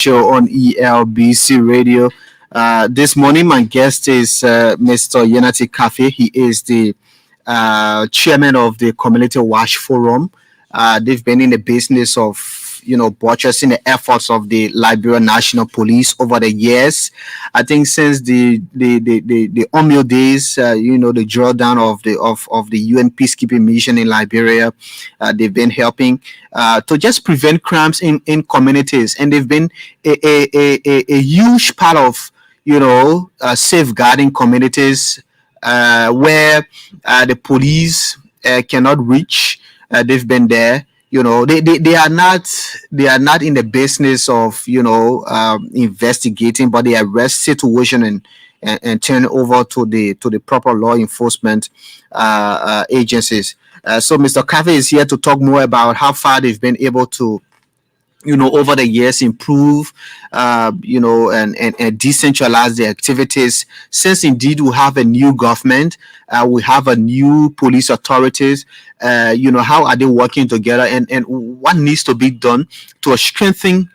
show on ELBC Radio. This morning, my guest is Mr. Yanati Cafe. He is the chairman of the Community Watch Forum. They've been in the business of buttressing the efforts of the Liberia National Police over the years. I think since the Omeo days, the drawdown of the UN peacekeeping mission in Liberia, they've been helping to just prevent crimes in communities, and they've been a huge part of safeguarding communities where the police cannot reach. They've been there. They are not in the business of investigating, but they arrest situation and turn over to the proper law enforcement agencies. So Mr. Cafe is here to talk more about how far they've been able to over the years improve and decentralize the activities, since indeed we have a new government, we have a new police authorities. How are they working together, and what needs to be done to strengthen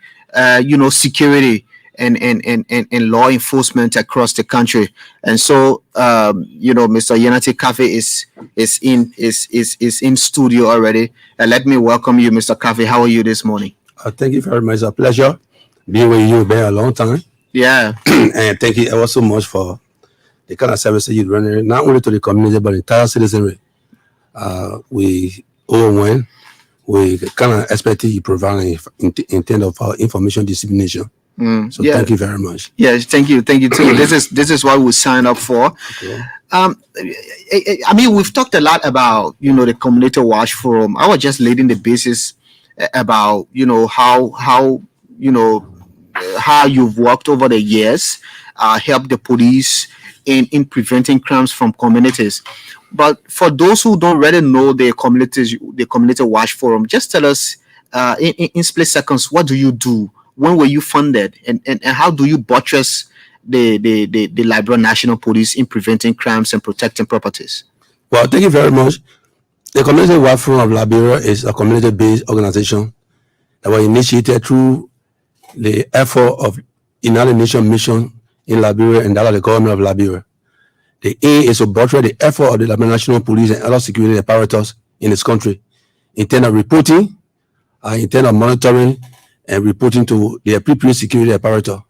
security and law enforcement across the country. And so Mr. Yanati Cafe is in studio already. Let me welcome you, Mr. Cafe. How are you this morning? Thank you very much. It's a pleasure being with you. It's been a long time. Yeah. And thank you ever so much for the kind of services you're running, not only to the community, but the entire citizenry. We the kind of expertise you provide in terms of information dissemination. Thank you very much. Yes, thank you too. This is what we signed up for. Okay. I mean, we've talked a lot about the Community Watch Forum. I was just laying the basis about how you've worked over the years, helped the police in preventing crimes from communities. But for those who don't really know the Community Watch Forum, just tell us in split seconds, what do you do? When were you funded, and how do you buttress the Liberia National Police in preventing crimes and protecting properties? Well, thank you very much. The Community Watch Forum of Liberia is a community-based organization that was initiated through the effort of United Nations mission in Liberia and that of the government of Liberia. The aim is to buttress the effort of the Liberia National Police and other security apparatus in this country in terms of reporting, in terms of monitoring and reporting to the appropriate security apparatus.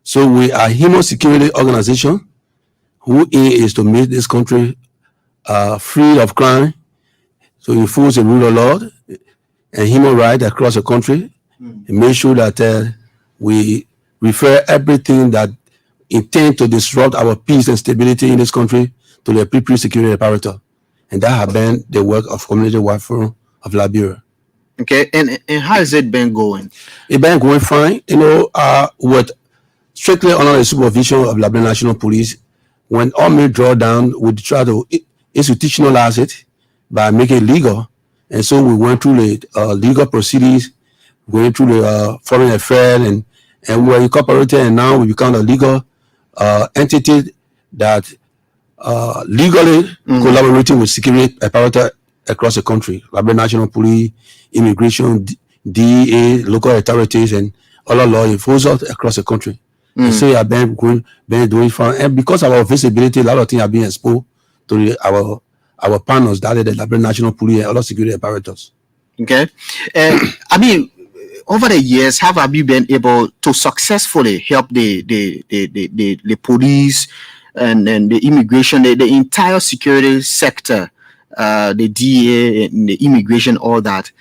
So we are a human security organization whose aim is to make this country free of crime, so enforce the rule of law and human rights across the country, and make sure that we refer everything that intend to disrupt our peace and stability in this country to the appropriate security apparatus. And that has been the work of Community Watch Forum of Liberia. Okay, and how has it been going? It's been going fine. With strictly under the supervision of Liberia National Police. When all may draw down, we try to institutionalize it by making it legal. And so we went through the legal proceedings, going through the foreign affairs, and we're incorporated, and now we become a legal entity that legally collaborating with security apparatus across the country, Liberia National Police, immigration, DEA, local authorities, and other law enforcement across the country. And so I've been doing fine. And because of our visibility, a lot of things have been exposed to our partners, that is the Liberia National Police and other security apparatus. Okay. I mean, over the years, how have you been able to successfully help the police and the immigration, the entire security sector, the DEA and the immigration, all that,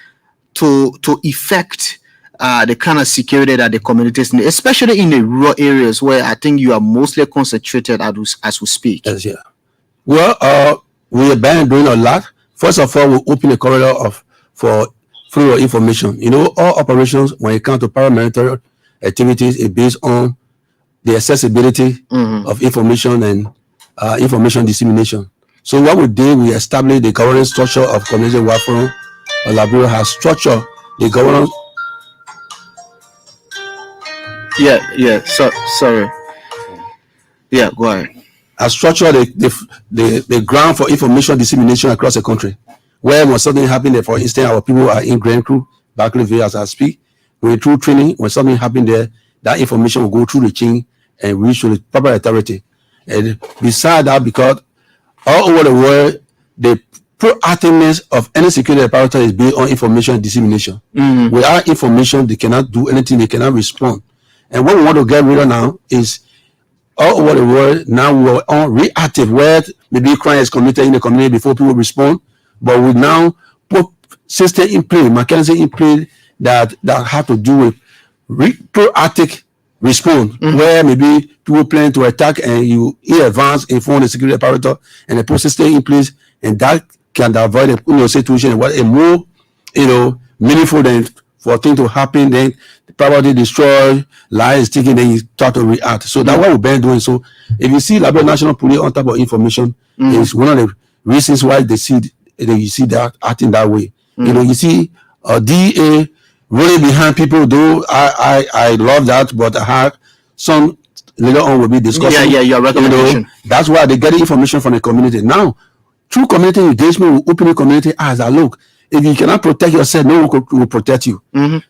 to effect the kind of security that the communities need, especially in the rural areas where I think you are mostly concentrated as we speak? Yes, yeah. Well, we have been doing a lot. First of all, we open a corridor for freedom of information. All operations when it comes to paramilitary activities is based on the accessibility of information and information dissemination. So what we did, we established the governance structure of Community Watch Forum. Liberia has structured the governance. Yeah. Sorry. Yeah, go ahead. Has structured the ground for information dissemination across the country. Where when something happened, for instance, our people are in Grand Crew, Barclayville as I speak. We're through training. When something happened there, that information will go through the chain and reach to the proper authority. And beside that, because all over the world, the proactiveness of any security apparatus is based on information dissemination. Without information, they cannot do anything, they cannot respond. And what we want to get rid of now is all over the world, now we're on reactive, where maybe crime is committed in the community before people respond, but we now put system in place, mechanism in place that have to do with proactive response, where maybe people plan to attack and you in advance inform the security apparatus and the put system in place, and that can avoid a situation what a more meaningful than for things to happen, then the property destroyed, life is taken, then you start to react. So that's what we've been doing. So if you see Liberia National Police on top of information, is one of the reasons why you see that acting that way. You see DA really behind people, though I love that, but I have some later on will be discussing. Your recommendation. That's why they get the information from the community. Now, through community engagement, we open the community eyes that look, if you cannot protect yourself, no one will protect you.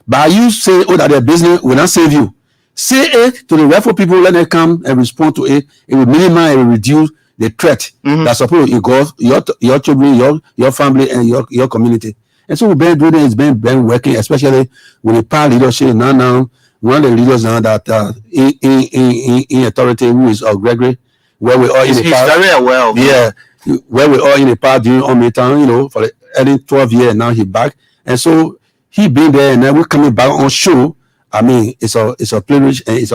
By you saying, that their business will not save you. Say it to the rightful people, let them come and respond to it. It will minimize, it will reduce the threat that's supposed to engulf your children, your family, and your community. And so we've been doing it, it's been working, especially with the power leadership. Now, one of the leaders now that in authority, who is Gregory, where we all in the power. He's very well. Yeah, where we all in the power during Ometown, for the early 12 years, now he's back. And so he been there, and then we're coming back on show. I mean, it's a privilege, and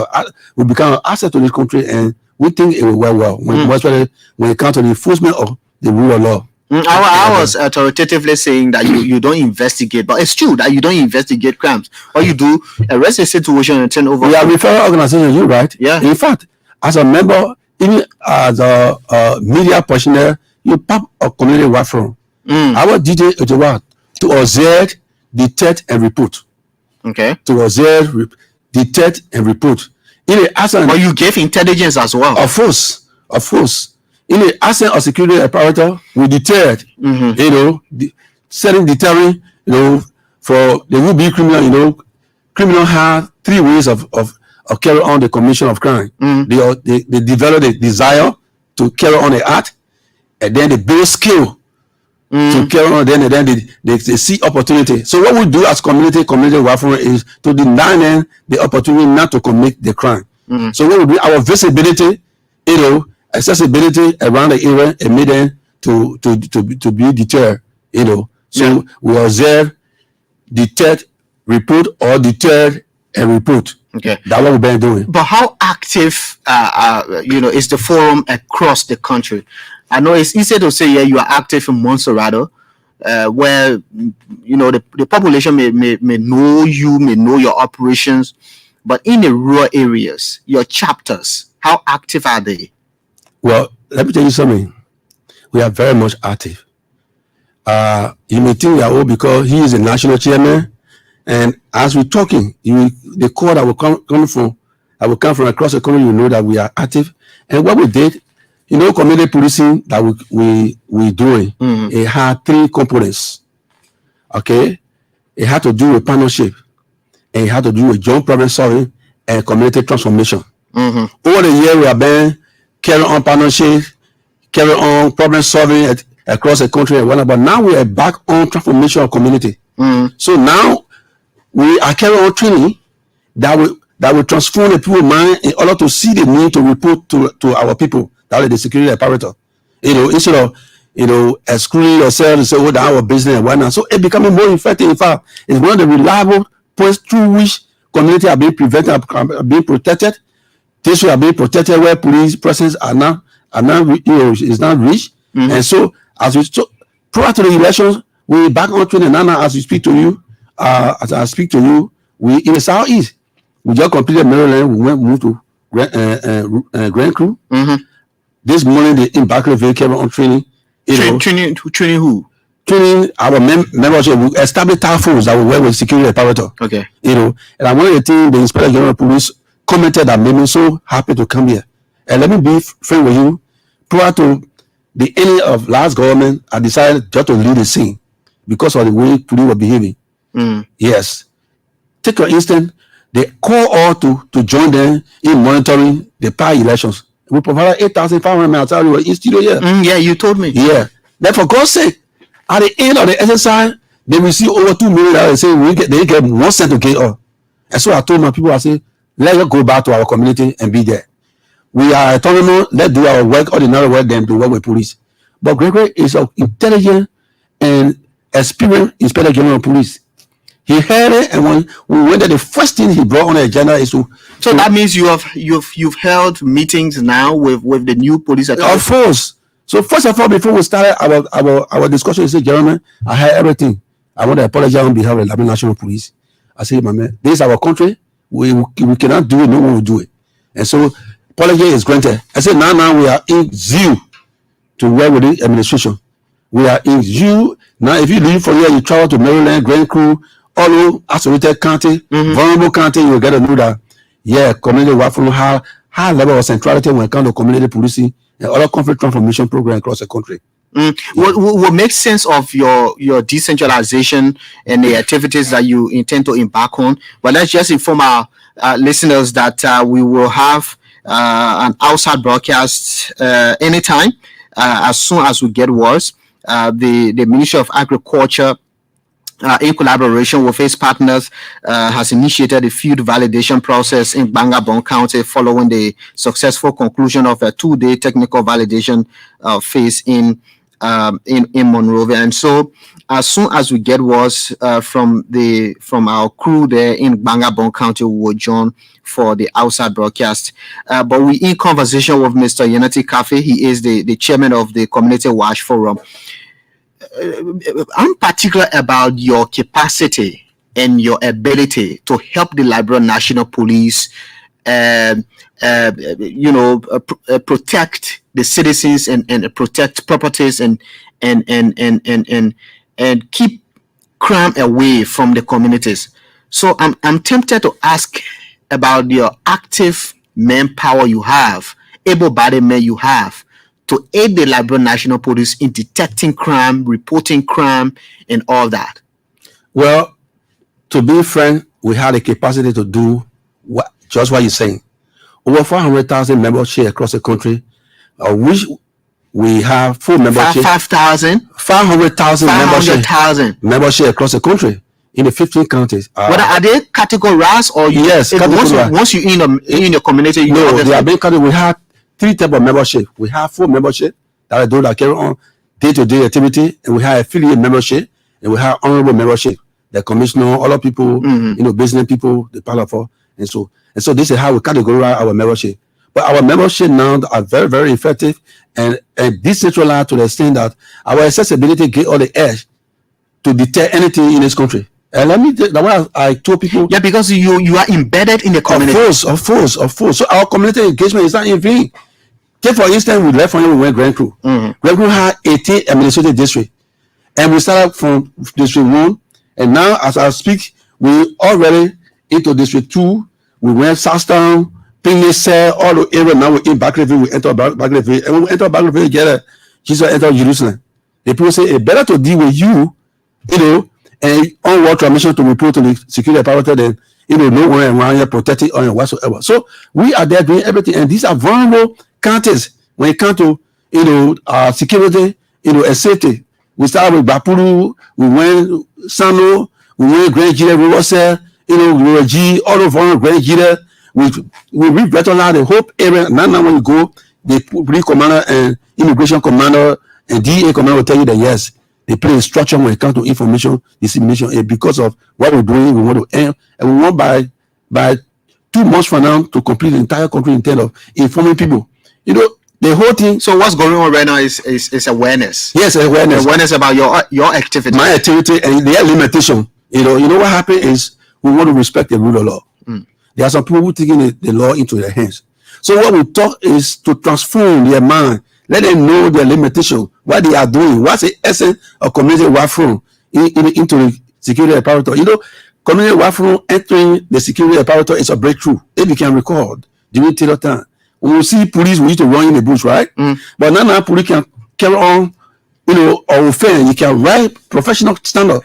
we become an asset to this country, and we think it will work well, especially when it comes to the enforcement of the rule of law. I was authoritatively saying that you don't investigate, but it's true that you don't investigate crimes. All you do, arrest a situation and turn over. We are referral organization, you're right. Yeah. In fact, as a member, even as a media personnel, you pop a community work from. Our duty is to observe, detect, and report. Okay. To observe, detect, and report. But you gave intelligence as well. Of course. In the absence of security apparatus, we deterred, setting deterrent, for the would-be criminal, criminal have three ways of carry on the commission of crime. They develop the desire to carry on the act, and then they build skill to carry on, then they see opportunity. So what we do as community welfare is to deny them the opportunity not to commit the crime. So what we do, our visibility, accessibility around the area, and made them to be deterred, So we observe, detect, report, or deter and report. Okay, that's what we've been doing. But how active, is the forum across the country? I know it's easy to say, you are active in Monserrato, where the population may know you, may know your operations, but in the rural areas, your chapters, how active are they? Well, let me tell you something. We are very much active. You may think we are old because he is a national chairman, and as we're talking, the call that will come from across the country, you know that we are active. And what we did, community policing that we doing, it had three components. Okay, it had to do with partnership, and it had to do with joint problem solving and community transformation. Over the year, we have been carry on partnership, carry on problem solving across the country and whatnot. But now we are back on transformation of community. So now we are carrying on training that will transform the people's mind in order to see the need to report to our people, that is the security apparatus. Instead of excluding yourself and say, that's our business and whatnot. So it's becoming more effective. In fact, it's one of the reliable points through which community are being prevented, are being protected. This will be protected where police presence is not reached. And so as we prior to the elections, we back on training now as we speak to you, we in the southeast. We just completed Maryland, we moved to Grand Crew. This morning they embarked the vehicle on training. Training who? Training our membership. We established task force that will work with security apparatus. Okay. And I one of the things the Inspector General of Police commented that made me so happy to come here. And let me be frank with you. Prior to the ending of last government, I decided just to leave the scene because of the way police were behaving. Yes. Take your instance, they call all to join them in monitoring the prior elections. We provided 8,500 men in studio here. Yeah, you told me. Yeah. Then for God's sake, at the end of the exercise, they receive over $2 million. They say they get 1 cent to get up. And so I told my people, I said, let's go back to our community and be there. We are autonomous. Let's do our work, ordinary work, then to work with police. But Gregory is an intelligent and experienced Inspector General of Police. He heard it, and when we went there, the first thing he brought on the agenda is to. So that means you've held meetings now with the new police authority. Of course. So first of all, before we started our discussion, he said, "Gentlemen, I heard everything. I want to apologize on behalf of the Liberia National Police." I said, "My man, this is our country. We cannot do it. No one will do it." And so apology is granted. I said, now we are in zeal to work with the administration. We are in zeal now. If you leave from here, you travel to Maryland, Grand Crew, all over isolated county, vulnerable county, you will get to know that, yeah, community work from high level of centrality when it comes to community policing and other conflict transformation programs across the country. What makes sense of your decentralization and the activities that you intend to embark on? But let's just inform our listeners that we will have an outside broadcast anytime as soon as we get words. The Ministry of Agriculture, in collaboration with its partners, has initiated a field validation process in Bangabong County following the successful conclusion of a 2-day technical validation phase in Monrovia. And so as soon as we get words from our crew there in Bangabong County, we will join for the outside broadcast. But we in conversation with Mr. Unity Cafe. He is the chairman of the Community Watch Forum. I'm particular about your capacity and your ability to help the Liberia National Police, protect the citizens and protect properties and keep crime away from the communities. So I'm tempted to ask about your active manpower you have, able-bodied men you have, to aid the Liberia National Police in detecting crime, reporting crime, and all that. Well, to be frank, we had the capacity to do just what you're saying. Over 400,000 membership across the country, which we have full membership. 500,000 membership across the country in the 15 counties. What are they categorized or yes? Once you in the community, no, they are being categorized. We have 3 types of membership. We have full membership that are those that carry on day-to-day activity, and we have affiliate membership, and we have honorable membership. The commissioner, other people, business people, the powerful, and so this is how we categorize our membership. But our membership now are very, very effective and decentralized to the extent that our accessibility get all the edge to detect anything in this country. And let me the way I told people. Yeah, because you are embedded in the community. Of course. So our community engagement is not in vain. Take for instance, we left from here, we went Grand Crew. Grand Crew had 18 administrative districts. And we started from District 1. And now, as I speak, we already into District 2. We went Southtown, Pinley, all the area. Now we're in Backleyville. We enter Backleyville. And when we enter Backleyville, Jesus enter Jerusalem. The people say, it's better to deal with you, and on transmission to report to the security apparatus than, no one around here protecting or whatsoever. So we are there doing everything. And these are vulnerable counties when it comes to, security, and safety. We started with Bapuru, we went Sano, we went Grand Gila, Riverside, G, all the vulnerable Grand Gila. We revitalized the whole area. Now when you go, the police commander and immigration commander and DA commander will tell you that yes, they play instruction when it comes to information dissemination. And because of what we're doing, we want to end, and we want by 2 months from now to complete the entire country in terms of informing people. The whole thing. So what's going on right now is awareness. Yes, awareness about your activity. My activity and their limitation. You know what happened is we want to respect the rule of law. There are some people who taking the law into their hands. So what we talk is to transform their mind, let them know their limitation, what they are doing, what's the essence of community work from into the security apparatus. Community work from entering the security apparatus is a breakthrough. If you can record during Taylor time. When we see police, we used to run in the bush, right? But now police can carry on, or offend. You can write professional standard.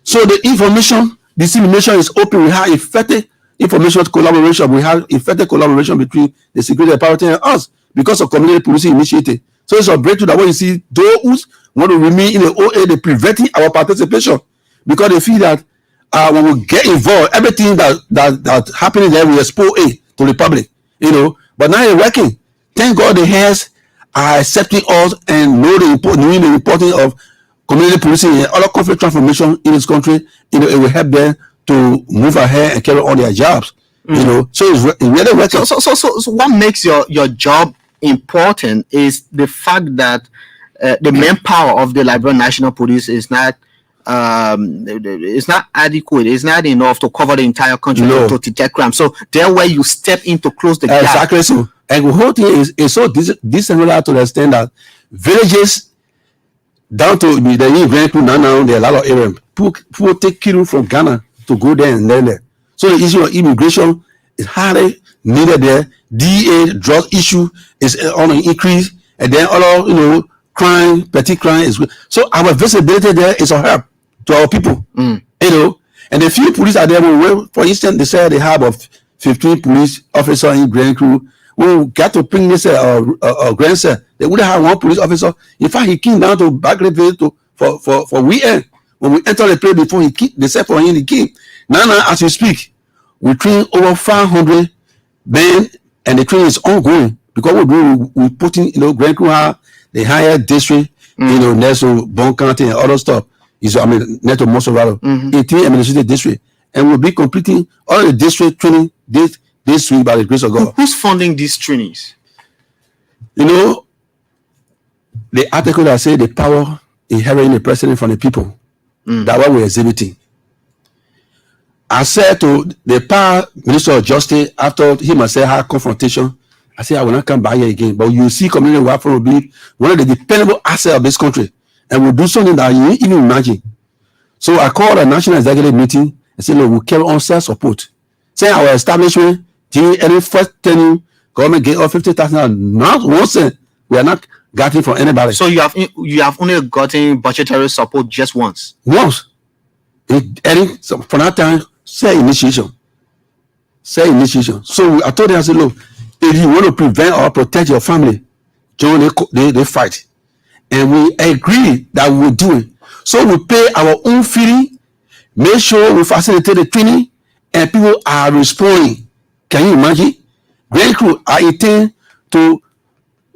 So the information dissemination is open. We have effective information collaboration. We have effective collaboration between the security authority and us because of community policing initiative. So it's a breakthrough that when you see those who want to remain in the OA, they preventing our participation because they feel that when we get involved, everything that happening there we expose it to the public, But now it's working. Thank God the hands are accepting us and knowing the importance of community policing and other conflict transformation in this country. It will help them to move ahead and carry on their jobs. So it's really working. So what makes your job important is the fact that the manpower of the Liberian National Police is not adequate. It's not enough to cover the entire country to detect crime. So there where you step in to close the gap. Exactly so. And the whole thing is so decentralized to the extent that villages down to the Grand Crew now there are a lot of areas. People take kilo from Ghana to go there and learn there. So the issue of immigration is highly needed there. DA drug issue is on an increase, and then other crime, petty crime is good. So our visibility there is a help to our people. And the few police are there. For instance, they say they have 15 police officers in Grand Crew. We got to bring this Grand Sir. They wouldn't have one police officer. In fact, he came down to Bagley for weekend. When we enter the place before they said for him, he came. Now, as we speak, we train over 500 men, and the training is ongoing because we put in, Grand Crew have the higher district, next to Bon County and other stuff. Next to Mosovado, 18 administrative district, and we'll be completing all the district training this week by the grace of God. Who's funding these trainings? The article that said the power inherent in the president from the people. That's what we're exhibiting. I said to the power minister of justice after him and said had confrontation, I said I will not come back here again. But you see, community welfare will be one of the dependable assets of this country, and we'll do something that you didn't even imagine. So I called a national executive meeting and said, look, we'll carry on self-support. Say our establishment, any first tenure, government get all 50,000, not one cent. We are not getting from anybody. So you have only gotten budgetary support just once. Once. So for that time, say initiation. So I told them, I said, look, if you want to prevent or protect your family, join they fight. And we agree that we will do it. So we pay our own fee, make sure we facilitate the training, and people are responding. Can you imagine? Grand Crew, I intend to,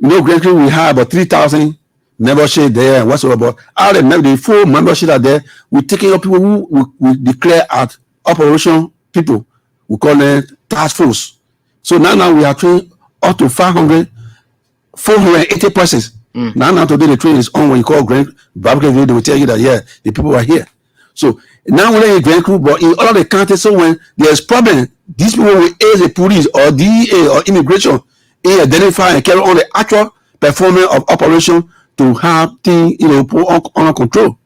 Grand Crew, we have about 3,000 membership there and whatsoever. Out of the full membership are there, we're taking up people who we declare at operation people. We call them task force. So now we are training up to 480 persons. Now today the training is on when you call Grand Barbecue, they will tell you that the people are here. So now we're in Grand Crew, but in all of the counties, so when there's problem, these people will aid the police or DEA or immigration in identify and carry on the actual performance of operation to have things put under control.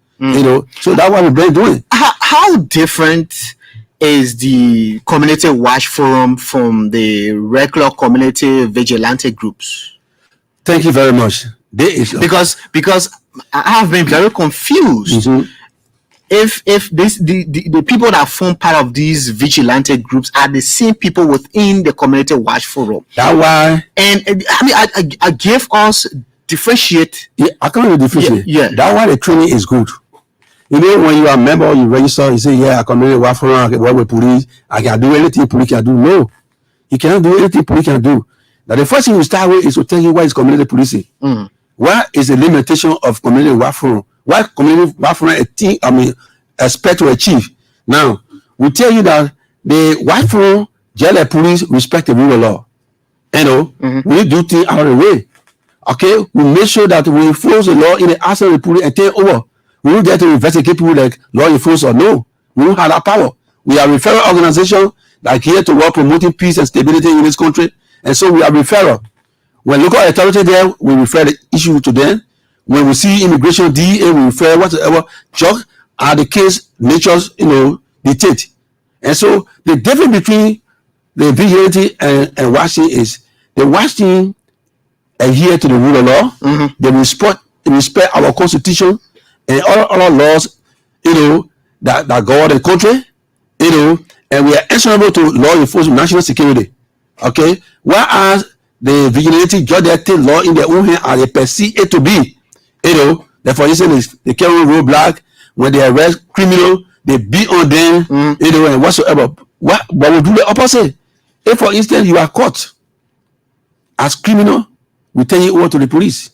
So that's what we've been doing. How different is the community watch forum from the regular community vigilante groups? Thank you very much. Because I have been very confused. If the people that form part of these vigilante groups are the same people within the community watch forum. That's why. And I gave us differentiate. Yeah, I can't differentiate. Yeah. That's why the training is good. When you are a member, you register, you say, I community watch forum, I can work with police, I can do anything police can do. No, you cannot do anything police can do. Now the first thing you start with is to tell you what is community policing. What is the limitation of community watch forum? What community watch forum expect to achieve? Now, we tell you that the watch forum, jail and police respect the rule of law. We do things out of the way. Okay, we make sure that we enforce the law in the absence of the police and take over. We don't get to investigate people like law enforcement. No, we don't have that power. We are a referral organization that here to work promoting peace and stability in this country, and so we are referral. When local authority there, we refer the issue to them. When we see immigration, DEA, we refer whatever. Just are the case natures, dictate. And so the difference between the vigilante and watching is the watching adhere to the rule of law. They respect our constitution and all laws, that govern the country, and we are answerable to law enforcement, national security. Okay, whereas the vigilante judge that take law in their own hand as they perceive it to be. You know, that for instance, they carry on roadblock when they arrest criminal, they beat on them, you know, and whatsoever. But we do the opposite. If, for instance, you are caught as criminal, we turn you over to the police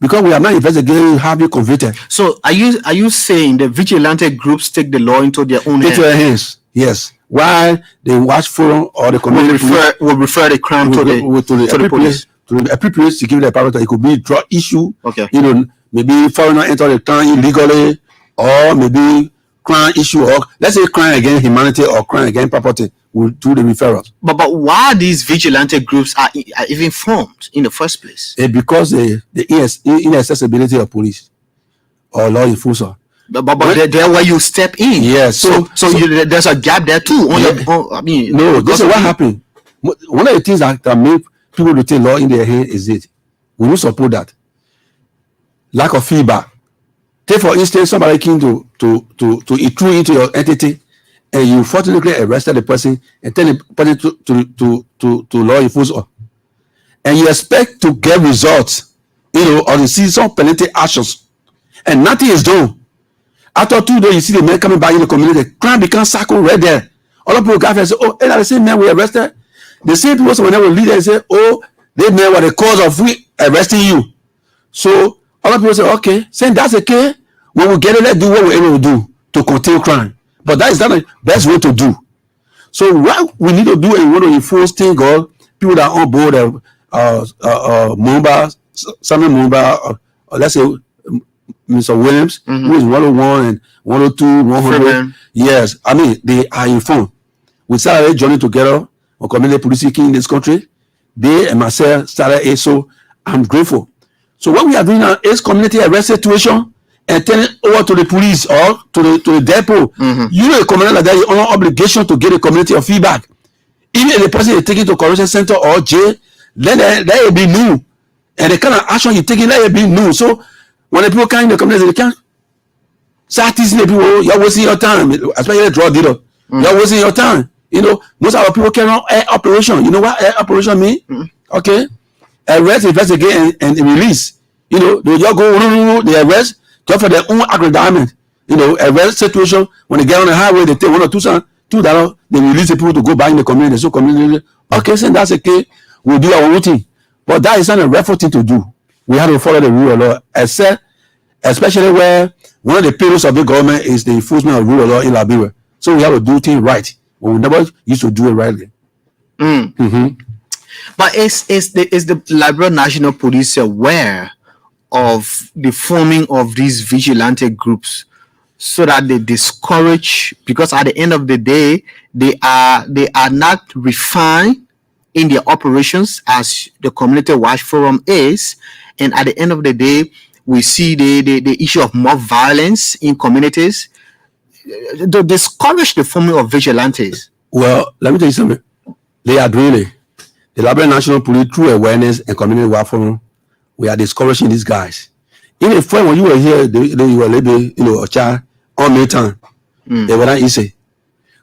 because we are not investigating you, have you convicted. So are you saying the vigilante groups take the law into their own Into their hands? Yes. While the watch forum or the community will refer the crime to the police. To the appropriate security apparatus. It could be drug issue. Okay. You know, maybe foreigner enter the town illegally, or maybe crime issue, or let's say crime against humanity or crime against property. We'll do the referrals. But why these vigilante groups are even formed in the first place? Because the inaccessibility of police or law enforcement. But there where you step in. Yes. So there's a gap there too. No, this is what happened. One of the things that make people to take law in their hand is it. We don't support that. Lack of feedback. Take for instance, somebody came to intrude into your entity, and you fortunately arrested the person and tell the person to law enforcement, and you expect to get results, you know, or to see some penalty actions, and nothing is done. After 2 days, you see the man coming back in the community, crime becomes circle right there. Other people got and say, oh, hey, the same man we arrested. The same people when they were leaders say, oh, they men were the cause of we arresting you. So other people say, okay, saying that's okay. When we get it, let's do what we're able to do to contain crime. But that is not the best way to do. So what we need to do and we want to enforce things, God, people that are on board, Mumba, Samuel Mumba, or let's say Mr. Williams, who is 101 and 102, 100. Freeman. Yes, I mean, they are informed. We started a journey together on community policing in this country. They and myself started it, so I'm grateful. So what we are doing now is community arrest situation and turn it over to the police or to the depot. You know, a community like that, you have an obligation to get a community of feedback. Even if the person is taken to correction center or jail, let it be new. And the kind of action you taking, let it be new. So when the people come in the community, they can't start teasing the people, you're wasting your time, especially the drug dealer. You're wasting your time. You know, most of our people carry on air operation. You know what air operation mean? Okay. Arrest, investigate, and release. You know, they just go, they arrest just for their own aggrandizement. You know, arrest situation, when they get on the highway, they take $1 or $2, they release the people to go back in the community. So community, okay, so that's okay, we'll do our own thing. But that is not a rightful thing to do. We have to follow the rule of law, except, especially where one of the pillars of the government is the enforcement of rule of law in Liberia. So we have to do things right. But we never used to do it rightly. But is the Liberia National Police aware of the forming of these vigilante groups so that they discourage? Because at the end of the day, they are not refined in their operations as the Community Watch Forum is, and at the end of the day, we see the issue of mob violence in communities. To discourage the forming of vigilantes. Well, let me tell you something. They are doing it. The Liberia National Police, through awareness and community work forum, we are discouraging these guys. In the front, when you were here, you were maybe, you know, a child on Maytown. They were not easy.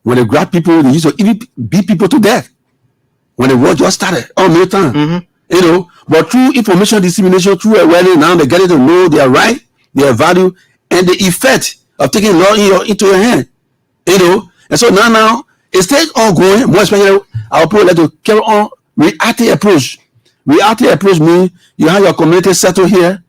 When they grab people, they used to even beat people to death. When the war just started on Maytown, you know. But through information dissemination, through awareness, now they get to know their right, their value, and the effect of taking law into your hand, you know. And so now it's still ongoing. More especially, our people like to carry on reactive approach. Reactive approach means you have your community settled here.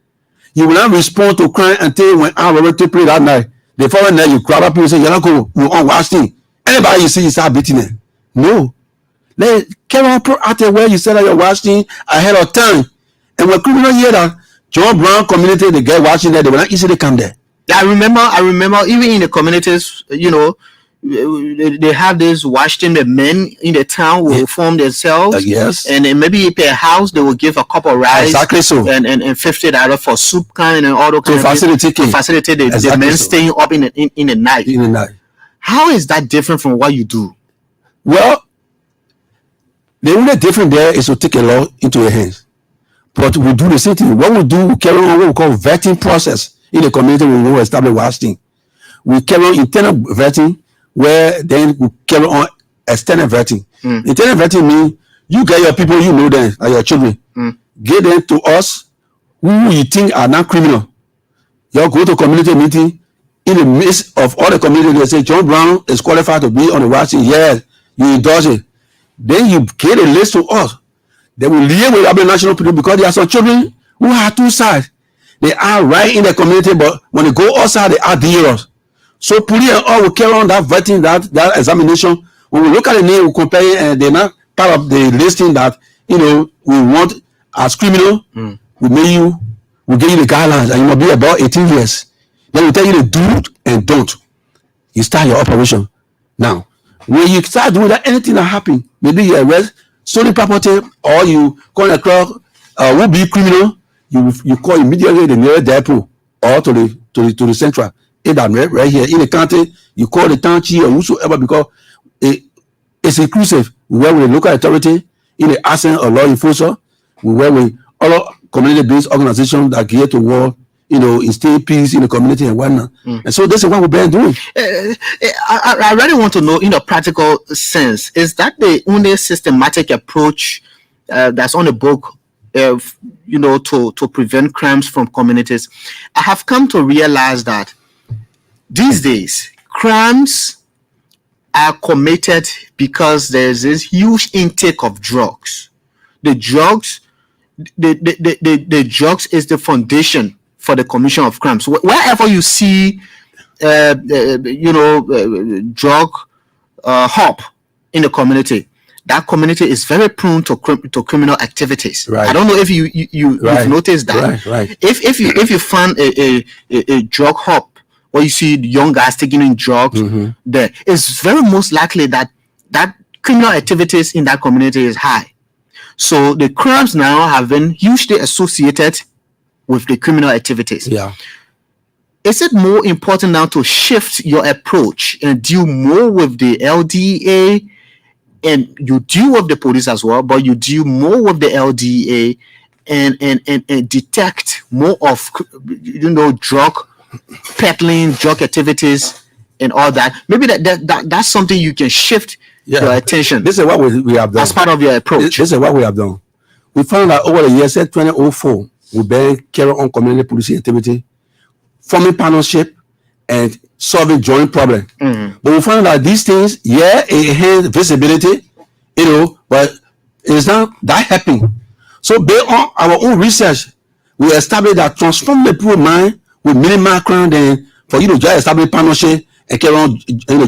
You will not respond to crime until when our robbery take place that night. The following night, you grab up people and say, "You're not going to unwatch thing." Anybody you see, you start beating them. No, let carry on proactive where you said that you're watching ahead of time. And when criminals hear that John Brown community, they get watching there, they will not easily come there. I remember even in the communities, you know, they have this watch team. The men in the town will form themselves. Yes. And then maybe per house they will give a cup of rice. Exactly so. And $50 for soup kind and all those kind to facilitate the men staying up in the night. In the night. How is that different from what you do? Well, the only difference there is to take a law into your hands. But we do the same thing. What we do, we carry on what we call vetting process. In the community, we will establish watching. We carry on internal vetting, where then we carry on external vetting. Internal vetting means you get your people, you know them, like your children. Get them to us who you think are not criminal. You go to community meeting, in the midst of all the community, they say John Brown is qualified to be on the watch. Yes, you endorse it. Then you get a list to us. They will live with other national people because there are some children who have two sides. They are right in the community, but when they go outside, they are dangerous. So police and all will carry on that vetting, that examination. When we look at the name, we compare it, and they're not part of the listing that we want as criminal. We give you the guidelines, and you must be about 18 years. Then we tell you the do and don't. You start your operation. Now, when you start doing that, anything that happen, maybe you arrest stolen property, or you call across will be criminal, you call immediately the nearest depot or to the central. In that right here in the county, you call the town chief or whosoever, because it's inclusive. We work with the local authority in the absence of law enforcement. We work with other community-based organizations that gear to war, instill peace in the community and whatnot. And so this is what we've been doing. I really want to know, in a practical sense, is that the only systematic approach that's on the book, to prevent crimes from communities? I have come to realize that these days crimes are committed because there's this huge intake of drugs. The drugs is the foundation for the commission of crimes. Wherever you see, drug hub in the community, that community is very prone to criminal activities. Right. I don't know if you've noticed that. Right. If you find a drug hub where you see young guys taking in drugs, there, it's very most likely that criminal activities in that community is high. So the crimes now have been hugely associated with the criminal activities. Yeah. Is it more important now to shift your approach and deal more with the LDA, and you deal with the police as well, but you deal more with the LDA and detect more of drug peddling, drug activities and all that? Maybe that's something you can shift your attention. This is what we have done as part of your approach. This is what we have done. We found that over the years, since 2004, we've been carrying on community policing activity, forming partnership, and solving joint problem. But we found that these things, it has visibility, but it's not that happening. So based on our own research, we established that transform the people mind with minimal crime, then for you to just establish partnership and carry on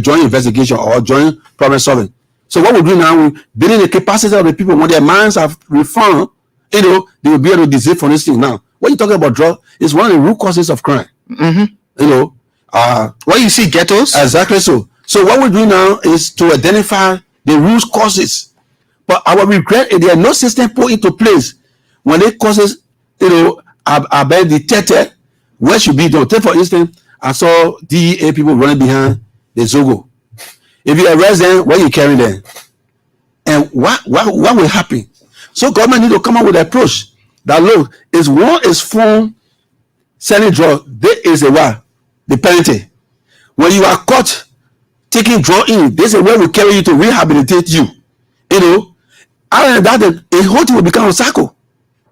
joint investigation or joint problem solving. So what we do now, we building the capacity of the people. When their minds are reformed, they will be able to decide for this thing. Now, when you talk about drug, it's one of the root causes of crime. Where you see ghettos. Exactly so. So what we do now is to identify the root causes. But our regret is there are no system put into place when the causes, are being detected. What should be done? Take for instance, I saw DEA people running behind the Zogo. If you arrest them, where you carry them? And what will happen? So government need to come up with an approach that look, is one is from selling drugs, there is a what? The penalty. When you are caught taking drug in, this is where we carry you to rehabilitate you. Other than that, the whole thing will become a cycle.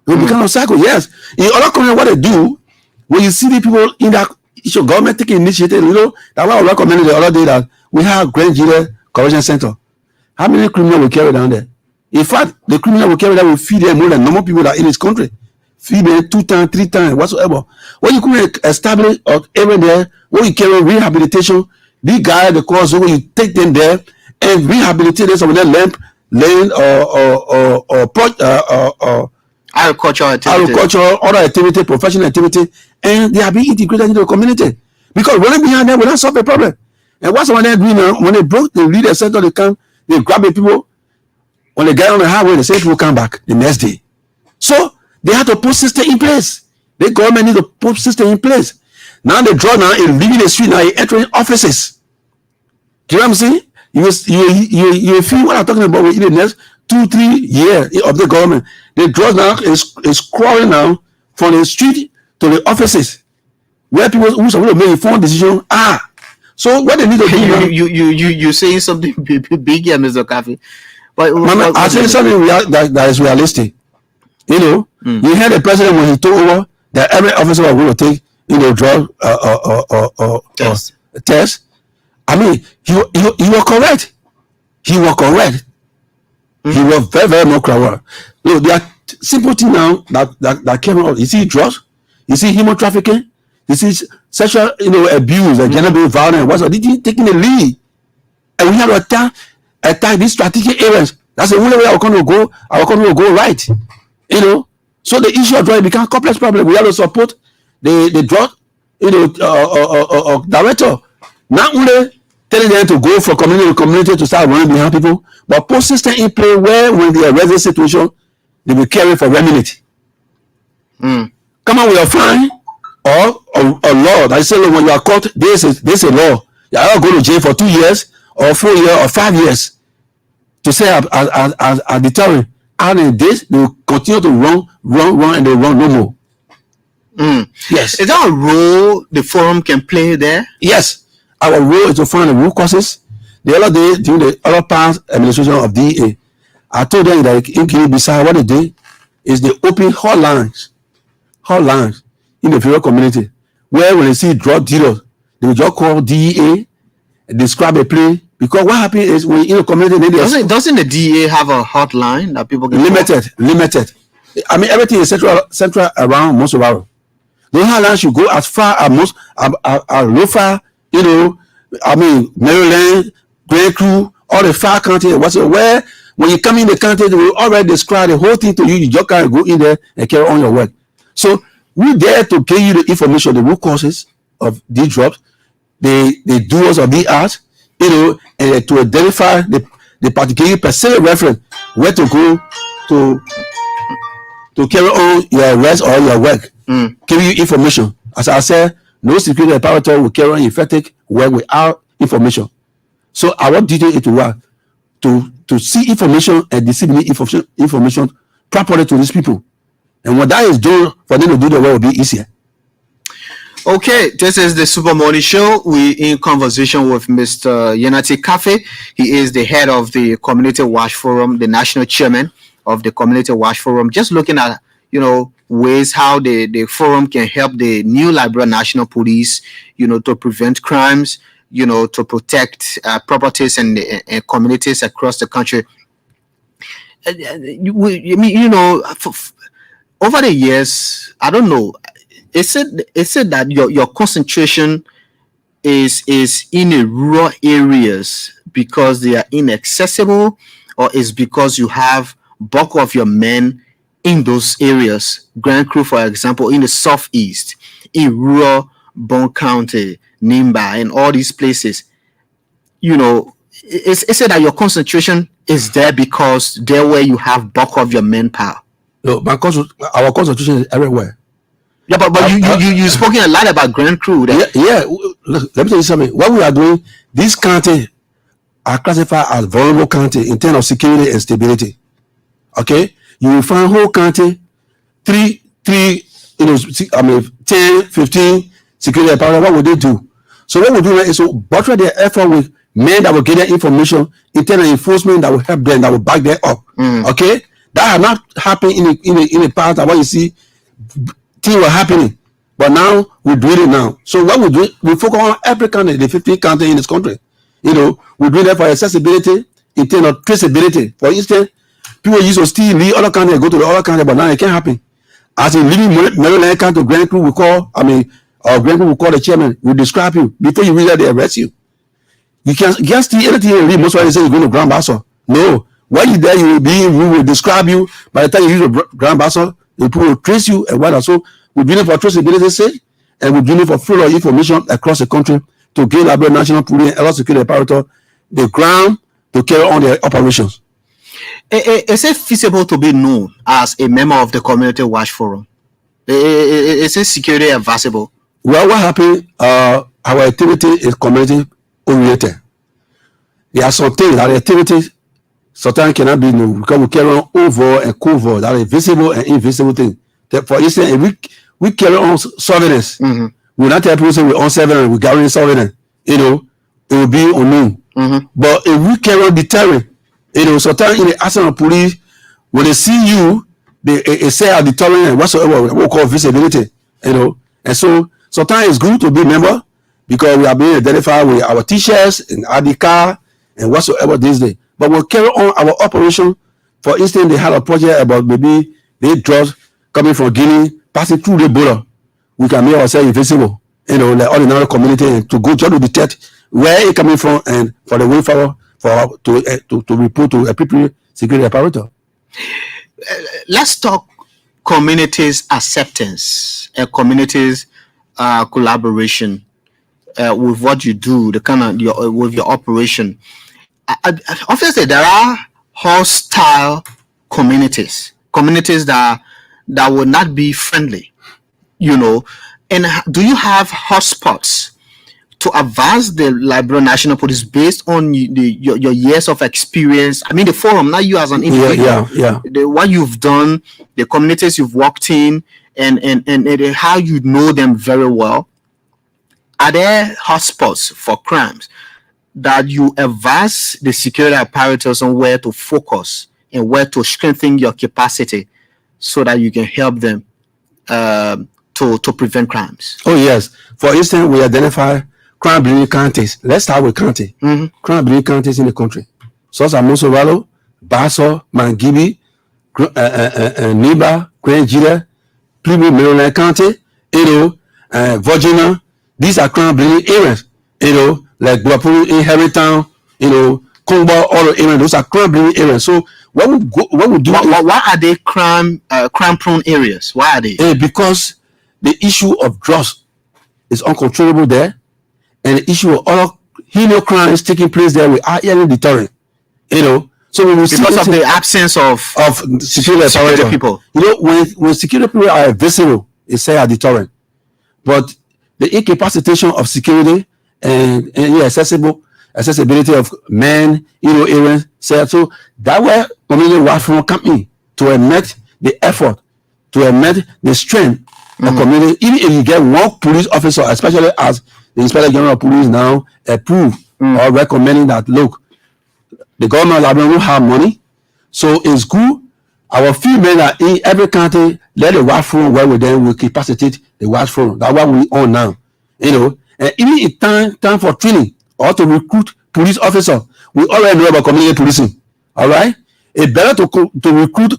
It will become a cycle, yes. In other countries, what they do, when you see the people in that issue, government taking initiative, that's why I recommended the other day that we have Grand Gila Correction Center. How many criminals will carry down there? In fact, the criminal will carry that will feed them more than normal people that are in this country. Feed them 2 times, 3 times, whatsoever. When you come establish every there, when you carry rehabilitation, the guy, the cause, when you take them there and rehabilitate them, some of them land or agricultural, other activity, professional activity, and they are being integrated into the community. Because running behind them will not solve the problem. And what's what they're doing now? When they broke the leader center, they come, they grab the people. When they get on the highway, the same people come back the next day. So they have to put system in place. The government need to put system in place. Now the drug now is leaving the street, now it's entering offices. Do you know what I'm saying? You feel what I'm talking about within the next 2-3 years of the government. The drug now is crawling now from the street to the offices where people who supposed to make informed decision are. So what they need to do now, you saying something big here, Mr. Kafi. But I say something that is realistic. You know, you heard the president when he took over that every officer was going to take, you know, drug test. I mean, he was correct. He was correct. He was very, very much correct. Look, there are simple things now that came out. You see drugs, you see human trafficking, you see sexual, you know, abuse and gender-based violence. What's they taking the lead, and we have to attack these strategic areas. That's the only way our country will go right. You know, so the issue of drug becomes a complex problem. We have to support the drug, you know, director. Not only telling them to go from community to community to start running behind people, but put system in place where when they arrest the situation, they will carry for remedy. Come on with a fine or a law that say when you are caught, this is a law. You are going to jail for 2 years or 4 years or 5 years to say a deterrent. And in this, they will continue to run, and they run no more. Yes. Is that a role the forum can play there? Yes. Our role is to find the root causes. The other day, during the other past administration of DEA, I told them that in Guinea-Bissau, what they did is they open hotlines in the various community, where when they see drug dealers, they will just call DEA and describe a place. Because what happens is when in a community, doesn't the DEA have a hotline that people can limited? I mean, everything is central around most of our. The hotline should go as far as most Lofa, you know. I mean, Maryland, Grand Crew, all the far county, where when you come in the county, they will already describe the whole thing to you. You just can't go in there and carry on your work. So we there to give you the information, the root causes of these drugs, the doers of these acts, you know, and to identify the particular specific reference where to go to carry on your arrest or your work. Give you information. As I said, no security apparatus will carry on effective work without information. So our duty is to work to see information and disseminate information properly to these people. And when that is done, for them to do the work will be easier. Okay, this is the Super Morning Show. We in conversation with Mr. Yanati Kafe. He is the head of the Community Watch Forum, the national chairman of the Community Watch Forum. Just looking at, you know, ways how the forum can help the New Liberia National Police, you know, to prevent crimes, you know, to protect properties and communities across the country. I mean, you know, over the years, I don't know. It said that your concentration is in the rural areas because they are inaccessible, or is because you have bulk of your men in those areas. Grand Crew, for example, in the southeast, in rural Bon County, Nimba, and all these places. You know, it said that your concentration is there because there where you have bulk of your manpower. No, our concentration is everywhere. Yeah, but you spoken a lot about Grand Crew. Yeah. Look, let me tell you something. What we are doing, these counties are classified as vulnerable county in terms of security and stability. Okay, you will find whole county, three, you know, 10, 15 security apparatus. What would they do? So what we do is to buttress their effort with men that will get their information, internal enforcement that will help them, that will back them up. Okay, that has not happened in the past. That what you see. Things were happening, but now we're doing it now. So what we do, we focus on every county, the 15 counties in this country. You know, we do that for accessibility, in terms of traceability. For instance, people used to still leave other county and go to the other county, but now it can't happen. As in leaving Maryland County, Grand Crew will call, Grand Crew will call the chairman, will describe you. Before you reach there, they arrest you. You can't steal anything and leave. Most of the say you're going to Grand Basso. No. While you're there, we will describe you. By the time you use the Grand Basso, the people will trace you and what. So we're doing it for traceability sake, and we're doing it for flow of information across the country to give Liberia National Police and other security apparatus the ground to carry on their operations. Is it feasible to be known as a member of the Community Watch Forum? Is it security advisable? Well, what happened? Our activity is community oriented. There are some things that activities sometimes cannot be known because we carry on over and covert, that is visible and invisible thing. For instance, if we carry on surveillance, we not tell people say we're on surveillance, we carry surveillance. it will be unknown. But if we carry on deterrent, sometimes in the action of police, when they see you, they say a deterrent and whatsoever we call visibility, and so sometimes it's good to be member because we are being identified with our t-shirts and ID card and whatsoever these days. But we'll carry on our operation. For instance, they had a project about maybe they drugs coming from Guinea, passing through the border. We can make ourselves invisible, the ordinary community, and to go just to detect where it coming from and for the way forward to report to appropriate security apparatus. Let's talk communities acceptance and communities collaboration with what you do, the kind of with your operation. Obviously, there are hostile communities that will not be friendly, and do you have hotspots to advance the Liberia National Police based on your years of experience? I mean, the forum, not you as an individual. What you've done, the communities you've worked in, and how you know them very well. Are there hotspots for crimes that you advise the security apparatus on where to focus and where to strengthen your capacity so that you can help them to prevent crimes? Oh, yes. For instance, we identify crime-bleeding counties. Let's start with county. Crime-bleeding counties in the country. Such as Mosovalo, Basso, Mangibi, Niba, Grenjira, Plymouth, Maryland County, Virginia. These are crime-bleeding areas, like Guapuru in Harrytown, Kongba, all the areas. Those are crime-bleeding areas. So what we do? Why are they crime-prone areas? Why are they? Because the issue of drugs is uncontrollable there, and the issue of other heinous crimes taking place there without any deterrent. So when we because of the absence of security people. When security people are visible, it's say a deterrent. But the incapacitation of security and accessibility of men, areas, so that way community work from company to emit the effort, to emit the strength of community. Even if you get one police officer, especially as the Inspector General of Police now approve or recommending that, look, the government of Liberia will have money, so it's good. Our few men are in every county, let the watch forum work with them, we capacitate the watch forum. That's what we on now. And even in time for training or to recruit police officers, we already know about community policing. All right? It's better to recruit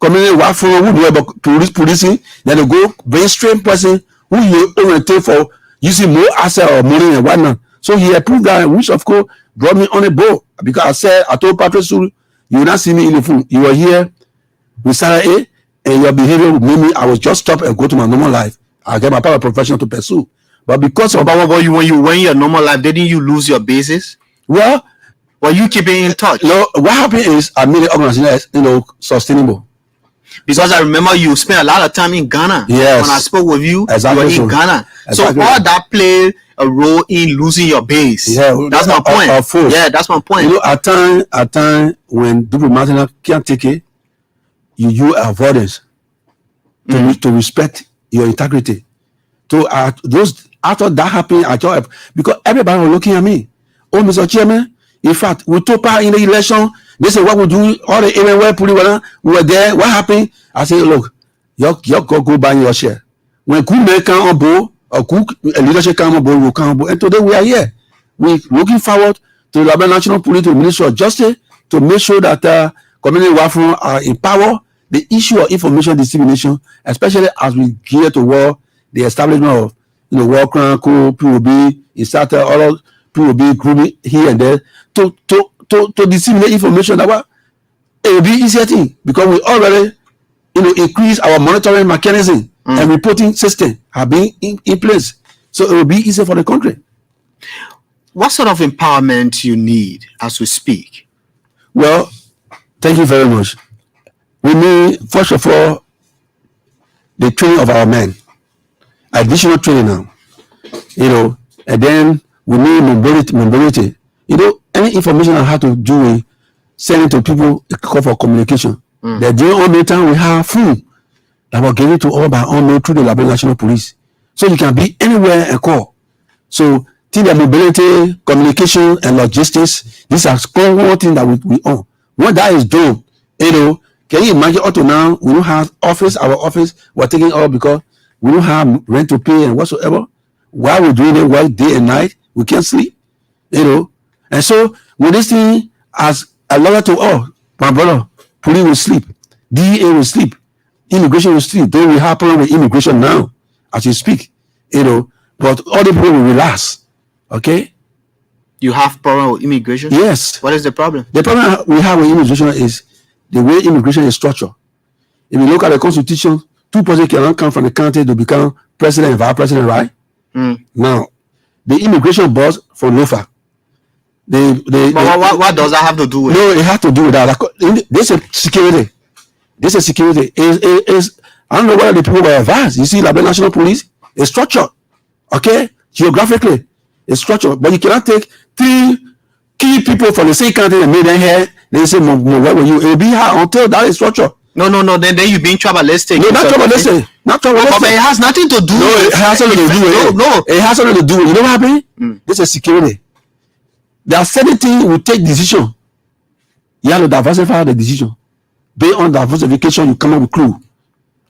community watch forum who know about policing than to go bring strange person who you orientate for using more asset or money and whatnot. So he approved that, which of course brought me on a boat, because I told Patrick Sulu, you will not see me in the phone. You were here with Sarah A, and your behavior made me, I was just stop and go to my normal life. I get my power profession to pursue. But because of when you went your normal life, didn't you lose your basis? Well, were you keeping in touch? No, what happened is I made the organization sustainable. Because I remember you spent a lot of time in Ghana. Yes. When I spoke with you, exactly, you were in Ghana. Exactly. So all that played a role in losing your base. Yeah, that's my point. Yeah, that's my point. At time when diplomatic can't take it, you use avoidance to respect your integrity. So those after that happened, I thought, because everybody was looking at me. Oh, Mr. Chairman, in fact, we took part in the election. They said, what we do, all the area where we were there, what happened? I said, look, you go buy your share. When good men come on board, or good leadership come on board, we'll come on board. And today we are here. We're looking forward to the Liberia National Police, to the Ministry of Justice, to make sure that community welfare are empowered. The issue of information dissemination, especially as we gear toward the establishment of war crime code, POB, insider, all POB grouping here and there, to disseminate information that it will be easier thing, because we already increase our monitoring mechanism and reporting system have been in place, so it will be easier for the country. What sort of empowerment you need as we speak? Well, thank you very much. We need, first of all, the training of our men, additional training now, and then we need mobility. Any information I have to do with sending to people, call for communication. That during all the time we have phone that were given to all by unknown through the Liberia National Police, so you can be anywhere and call. So think that mobility, communication, and logistics, these are common things that we own. When that is done, can you imagine up to now, we don't have office, our office, we're taking all because we don't have rent to pay and whatsoever. While we're doing the work day and night, we can't sleep, And so, with this thing, as a lawyer to my brother, police will sleep, DEA will sleep, immigration will sleep. Though we have problem with immigration now, as you speak, but all the people will relax, okay? You have problem with immigration? Yes. What is the problem? The problem we have with immigration is the way immigration is structured. If you look at the Constitution, 2 persons cannot come from the country to become president and vice president, right? Now, the immigration boss from LOFA. But what does that have to do with? No, it has to do with that. This is security. This is security. I don't know whether the people were advanced. You see, like the National Police is structured, okay? Geographically, it's structured. But you cannot take 3 key people from the same country and make them here. They say, where were you? It will be hard until that is structured. No. Then you're being tribalistic. No, not tribalistic. Not tribalistic. But it has nothing to do. No, it has something to do with it. No. It has something to do with it. You know what happened? This is security. There are certain things we take decision. You have to diversify the decision. Based on diversification, you come up with clue.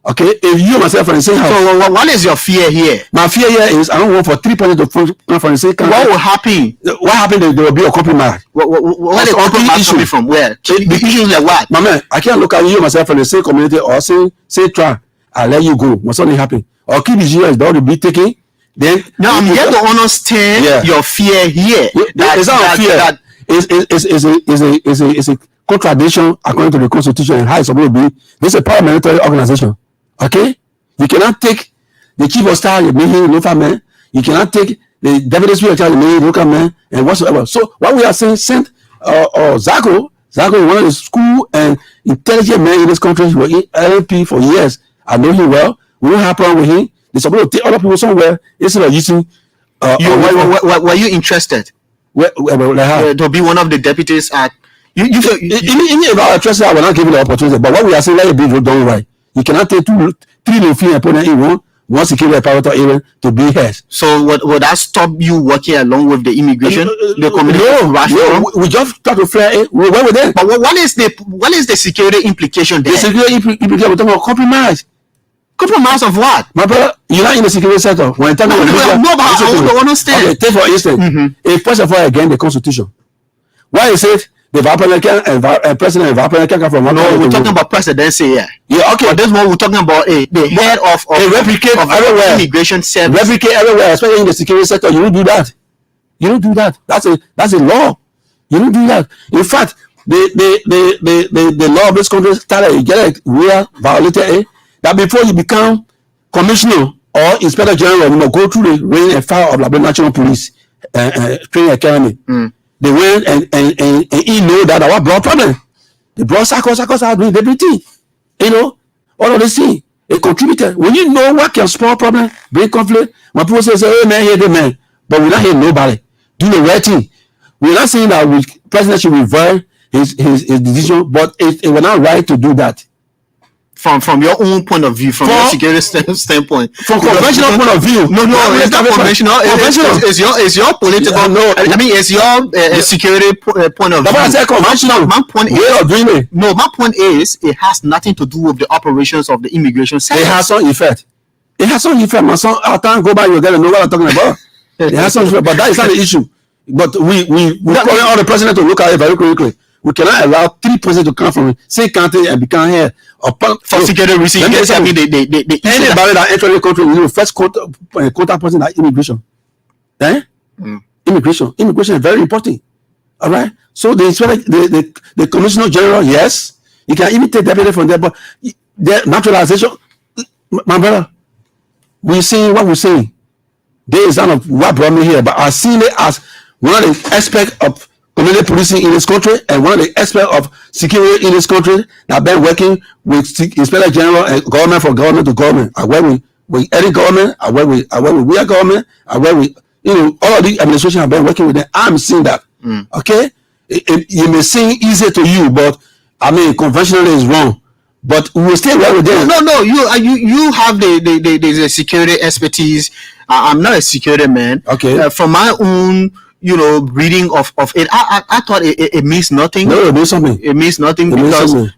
Okay, if you myself from the same house. So what is your fear here? My fear here is I don't want for 3 persons to come from the same country. What will happen? What happened? There will be a compromise. What is compromise coming from? Where? The issues like what? My man, I can't look at you myself from the same community or say try. I let you go. What's something happen? Or keep the years that will be taken. Then now I'm here to understand your fear here. It's not fear. It's a contradiction according to the Constitution and how it's supposed to be. This is a paramilitary organization. Okay, you cannot take the chief of staff, you make him local man. You cannot take the deputy speaker, you make him local man, and whatsoever. So what we are saying, sent Zago is one of the school and intelligent men in this country. He was in LP for years. I know him well. We don't have a problem with him. They're supposed to take other people somewhere instead of using. Were you interested? To be one of the deputies at. Even if I was interested, I will not give you the opportunity. But what we are saying, let it be done right. You cannot take 3 Lofi and put them in one security apparatus even to be heads. So would that stop you working along with the immigration? No, we just try to flare it. We went with them. But what is the security implication there? The security implication, we're talking about compromise. Compromise of what? My brother, you're not in the security sector. When but I don't understand. Okay, take for instance, if first of all, again, the Constitution. Why is it the president and vice president can come from one? No, we're talking about presidency here. Yeah, okay. But this one we're talking about the head of replicate of everywhere. Immigration service. Replicate everywhere, especially in the security sector. You don't do that. You don't do that. That's a law. You don't do that. In fact, the law of this country started violated that before you become commissioner or inspector general, you must go through the rank and file of the National Police Training Academy. They went and he know that our brought problem. They brought circles are doing everything. All of this thing. It contributed. When you know what can spoil problem, bring conflict, when people say, hey man, here the man, but we're not hearing nobody. Do the right thing. We're not saying that president should reverse his decision, but it was not right to do that. From your own point of view, from your security standpoint, from conventional point of view. No, it's not conventional. It's your political. I mean, it's your security point of view. That's why I say conventional. My point is, my point is, it has nothing to do with the operations of the immigration service. It has some effect. My son, our time go by, you're gonna know what I'm talking about. It has some effect, but that is not the issue. But we calling all the president to look at it very quickly. We cannot allow 3 persons to come from the same country and become here. For security reasons, anybody that enters the country, first contact person that immigration. Immigration is very important. All right. So the commissioner general, yes, you can even take deputy from there, but the naturalization, my brother, we're saying what we're saying. There is none of what brought me here, but I see it as one of the aspects of community policing in this country and one of the aspects of security in this country that have been working with inspector general and government from government to government. I work with any government, I work with our government, I work with all of the administration have been working with them. I'm seeing that. Okay? It may seem easy to you, but I mean conventionally is wrong. but we will still work with them. No. You have the security expertise. I'm not a security man. Okay. From my own, reading of it, I thought it means nothing. No, it means something. It means nothing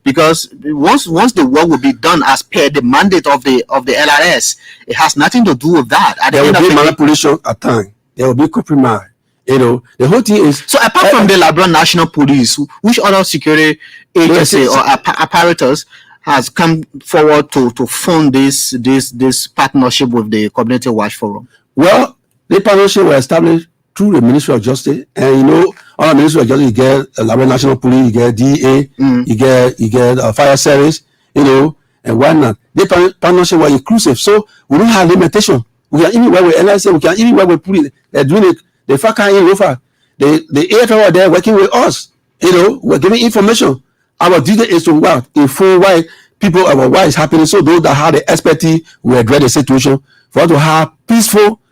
because once the work will be done as per the mandate of the LRS, it has nothing to do with that. There will be manipulation at times. There will be compromise. The whole thing is. So apart from the Labrador National Police, which other security agency or apparatus has come forward to fund this partnership with the Community Watch Forum? Well, the partnership was established through the Ministry of Justice, and on the Ministry of Justice, you get Labrador National Police, you get DA, you get Fire Service, and whatnot. The partnership was inclusive, so we don't have limitation. We can even work with LIC, we can even work with police. They're doing it. The FACA in Rofa, the AFL are there working with us. We're giving information. Our duty is to work inform why people about what is happening. So those that have the expertise will address the situation for us to have peaceful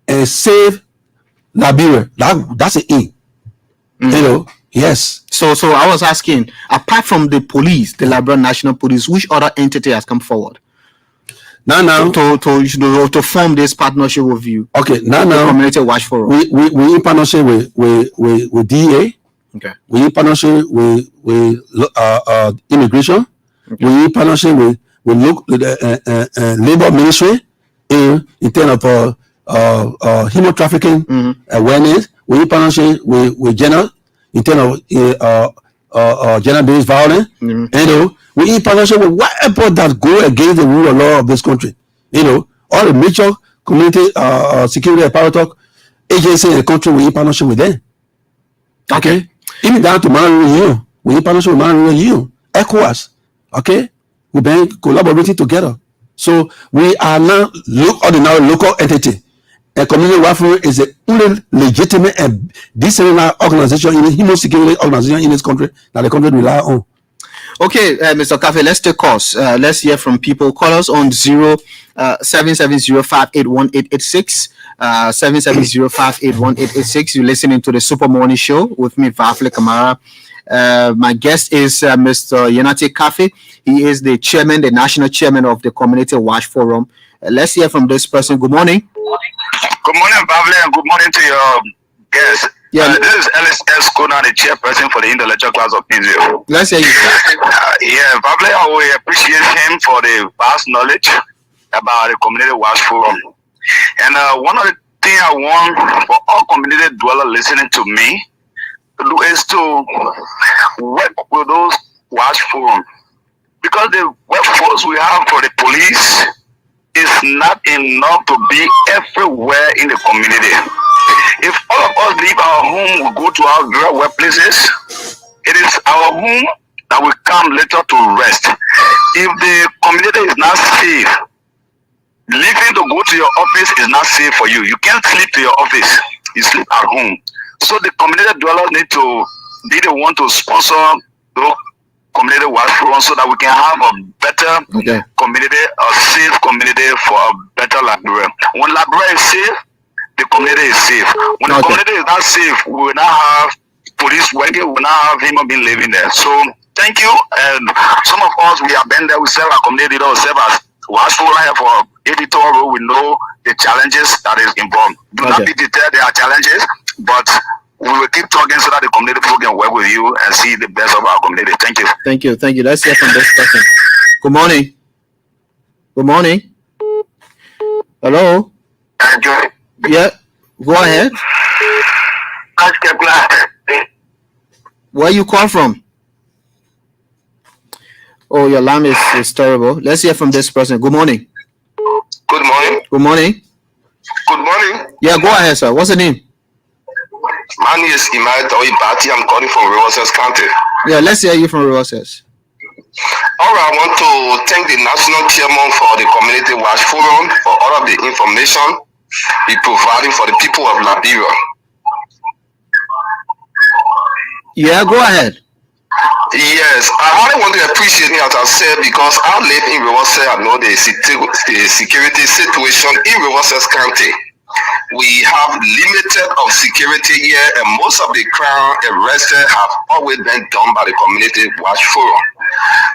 and safe Liberia. That's the aim. Yes. So I was asking, apart from the police, the Labrador National Police, which other entity has come forward? Now to form this partnership with you. Okay, now Community Watch Forum. We in partnership with DA. Okay. We in partnership with immigration. Okay. We in partnership with labor ministry in terms of human trafficking awareness. We in partnership with gender in terms of gender-based violence. We in partnership with whatever that go against the rule of law of this country. All the major community security apparatus agencies in the country, we in partnership with them. Okay. Even down to Man we in partnership with Man ECOWAS. Okay. We've been collaborating together. So we are now ordinary local entity. A community Watch Forum is the only legitimate and decentralized organization in the human security organization in this country that the country rely on. Okay, Mr. Cafe, let's take calls. Let's hear from people. Call us on 0770581886. 770581886. You're listening to the Super Morning Show with me, Vafle Kamara. My guest is Mr. Yenati Cafe. He is the national chairman of the Community Watch Forum. Let's hear from this person. Good morning. Good morning, Vafle, and good morning to your guest. Yeah, this is Elbc, the chairperson for the intellectual class of Israel. Let's hear you. Vafle, I will appreciate him for the vast knowledge about the Community Watch Forum. And one of the things I want for all community dwellers listening to me to do is to work with those watch forums, because the workforce we have for the police is not enough to be everywhere in the community. If all of us leave our home, we go to our real workplaces, it is our home that will come later to rest. If the community is not safe, leaving to go to your office is not safe for you. You can't sleep to your office. You sleep at home. So the community dwellers need to be the one to sponsor the community watch forum so that we can have a better community, a safe community for a better Liberia. When Liberia is safe, the community is safe. When the community is not safe, we will not have police working, we will not have human beings living there. So thank you. And some of us, we have been there, we serve our community, we serve as watch forum here for editorial. We know the challenges that is involved. Do not be deterred, there are challenges, but we will keep talking so that the community people can work with you and see the best of our community. Thank you. Thank you. Thank you. Let's hear from this person. Good morning. Good morning. Hello. Enjoy. Yeah. Go ahead. Where you call from? Oh, your line is terrible. Let's hear from this person. Good morning. Good morning. Good morning. Good morning. Yeah, go ahead, sir. What's the name? My name is Imai Tawi. I'm calling from Rivers County. Yeah, let's hear you from Rivers. All right, I want to thank the national chairman for the Community Watch Forum for all of the information he providing for the people of Liberia. Yeah, go ahead. Yes, I really want to appreciate it, as I said, because I live in Rivers. I know the security situation in Rivers County. We have limited of security here, and most of the crime arrested have always been done by the Community Watch Forum.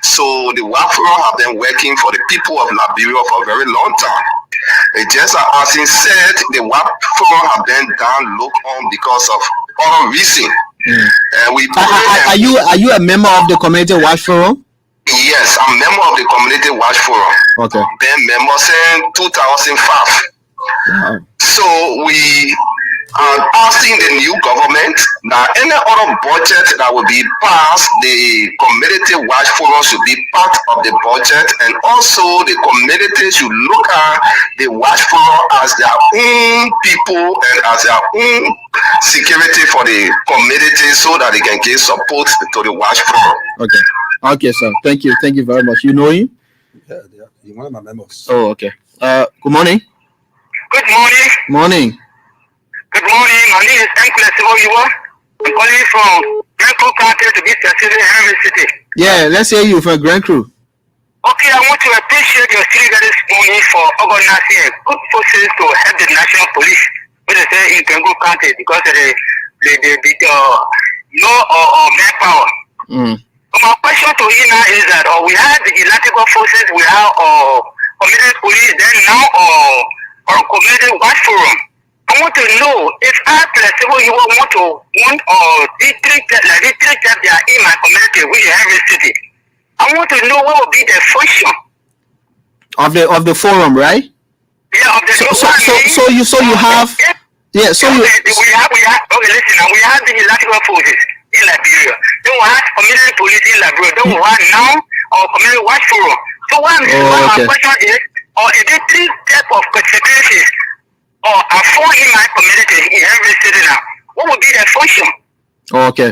So the WAF Forum have been working for the people of Liberia for a very long time. It just as he said, the WAP Forum have been down look on because of other reason. And we Are you a member of the Community Watch Forum? Yes, I'm a member of the Community Watch Forum. Okay. Been member since 2005. Wow. So we are asking the new government that any other budget that will be passed, the Community Watch Forum should be part of the budget, and also the community should look at the Watch Forum as their own people and as their own security for the community, so that they can give support to the Watch Forum. Okay. Okay, sir. Thank you. Thank you very much. You know him? Yeah, he's one of my members. Oh, okay. Good morning. Good morning. Morning. Good morning. My name is Elbc. I'm calling from Grand Crew County to be specific, Elbc City. Yeah, let's hear you from Grand Crew. Okay, I want to appreciate your city this morning for organizing good forces to help the national police, which is in Grand Crew County, because of the law or manpower. My question to you now is that we have the electrical forces, we have community police, then now our community watch forum. I want to know if I flexible you these three jobs they are in my community, which is every city. I want to know what will be the function of the forum, right? Yeah, of the so you have yeah, so you we have okay, listen now, we have the electrical forces in Liberia. Then we have community police in Liberia. Then we have now our community watch forum. So what my question is, is there three types of securities are four in my community in every city now? What would be the function? Okay.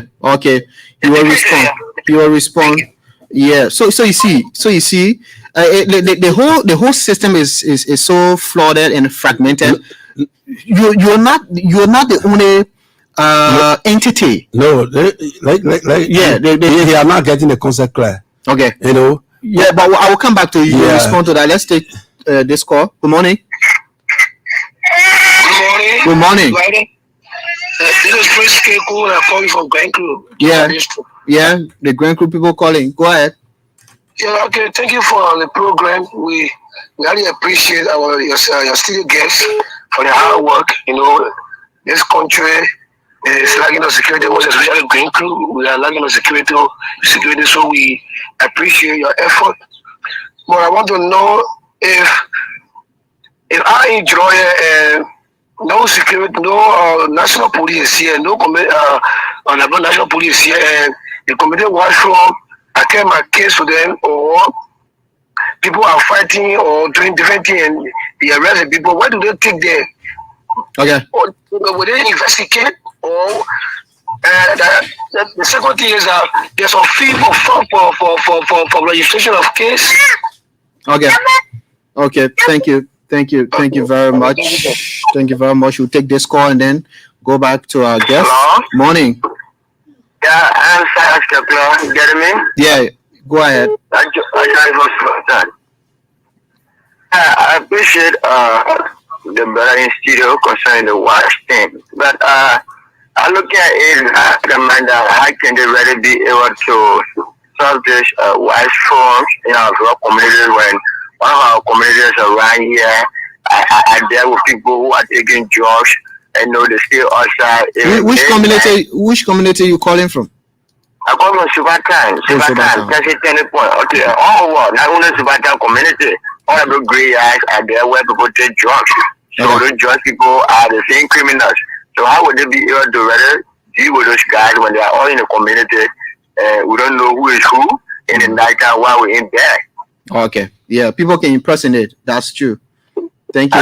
You will respond. Yeah. So you see, the whole system is so flooded and fragmented. You're not the only entity. No, they are not getting the concept clear. Okay. You know. Yeah, but I will come back to you. Yeah. Respond to that. Let's take this call. Good morning. Good morning. This is Chris Keku. I'm calling from Grand Crew. Yeah, the Grand Crew people calling. Go ahead. Yeah, okay. Thank you for the program. We really appreciate your studio guests for the hard work. You know, this country is lacking of security, most especially Grand Crew. We are lacking of security, so we appreciate your effort. But I want to know if I enjoy no security, no national police here, no national police here, and the community watch from, I carry my case for them, or people are fighting or doing different things and they arrest the people. Where do they take them? Okay. Or will they investigate? Or the second thing is that there's a fee for registration of case. Okay. Thank you very much. Thank you very much. We'll take this call and then go back to our guest. Hello? Morning. Yeah, I'm Cyrus Kepler. You get me? Yeah, go ahead. I appreciate the brother in studio concerning the watch thing, but I look at it as a man that how can they really be able to solve this watch form in our communities when one of our communities around here are there with people who are taking jobs and know they still outside. Which community you calling from? I come from Subatan. That's a 10 point. Okay, all over, not only Subatan community, all the gray eyes are there where people take drugs. So those drug people are the same criminals. So how would they be able to rather deal with those guys when they are all in the community? We don't know who is who in the night time while we're in there. Okay. Yeah, people can impersonate. That's true. Thank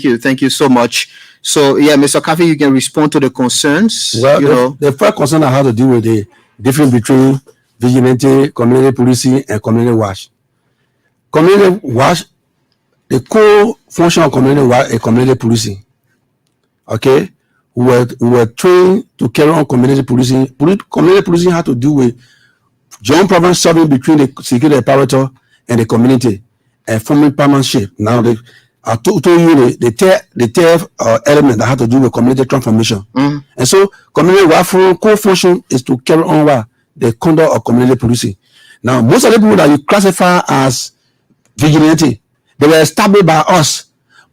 you so much. So yeah, Mr. Kafi, you can respond to the concerns. Well, the first concern I have to do with the difference between vigilante, community policing, and community watch. Community watch, the core function of community watch is community policing. Okay, we were trained to carry on community policing. Community policing had to do with joint problem solving between the security apparatus and the community and forming partnership. Now I told you the third element that had to do with community transformation. And so community core function is to carry on the conduct of community policing. Now, most of the people that you classify as vigilante, they were established by us.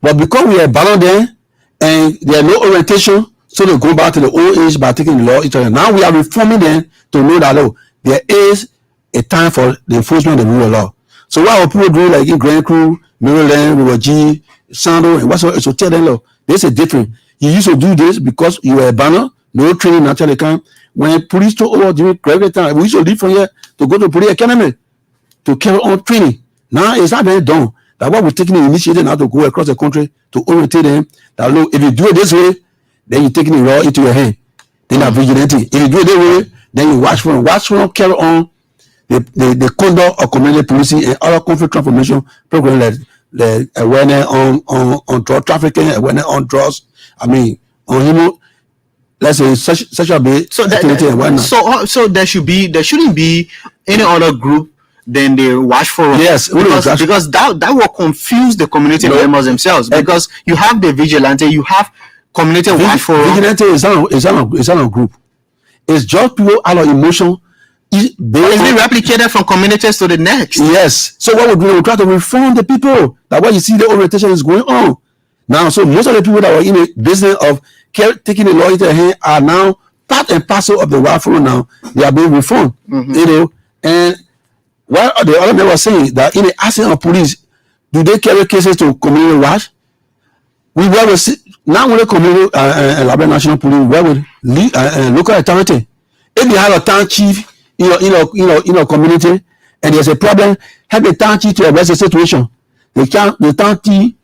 But because we abandoned them and there no orientation, so they go back to the old age by taking the law into their. Now we are reforming them to know that there is a time for the enforcement of the rule of law. So what our people do, like in Grand Crew, Maryland, River G, Sando, and whatsoever, so tell them, there's a difference. You used to do this because you were abandoned, no training naturally come. When police took over during correct time, we used to leave from here to go to police academy to carry on training. Now it's not very done. That's why we're taking the initiative now to go across the country to orientate them. That look, if you do it this way, then you're taking the law into your hand. Then you're vigilante. If you do it this way, then you watch from carry on the conduct of community policing and other conflict transformation programs like awareness on drug trafficking, awareness on drugs. I mean, on human, let's say sexual based activity and whatnot. So there shouldn't be any other group than the Watch Forum. Yes, because that will confuse the community members themselves. Because you have the vigilante, you have community Watch Forum. Vigilante is not a group. It's just people out of emotion. It's been replicated from communities to the next. Yes. So what we do, we try to reform the people. That's why you see the orientation is going on. Now, so most of the people that were in the business of taking the law into their hand are now part and parcel of the Watch Forum now. They are being reformed. And what the other man was saying, that in the absence of police, do they carry cases to community watch? We work with not only community Liberia National Police, we work with local authority. If you have a town chief in your community and there's a problem, help the town chief to address the situation. The town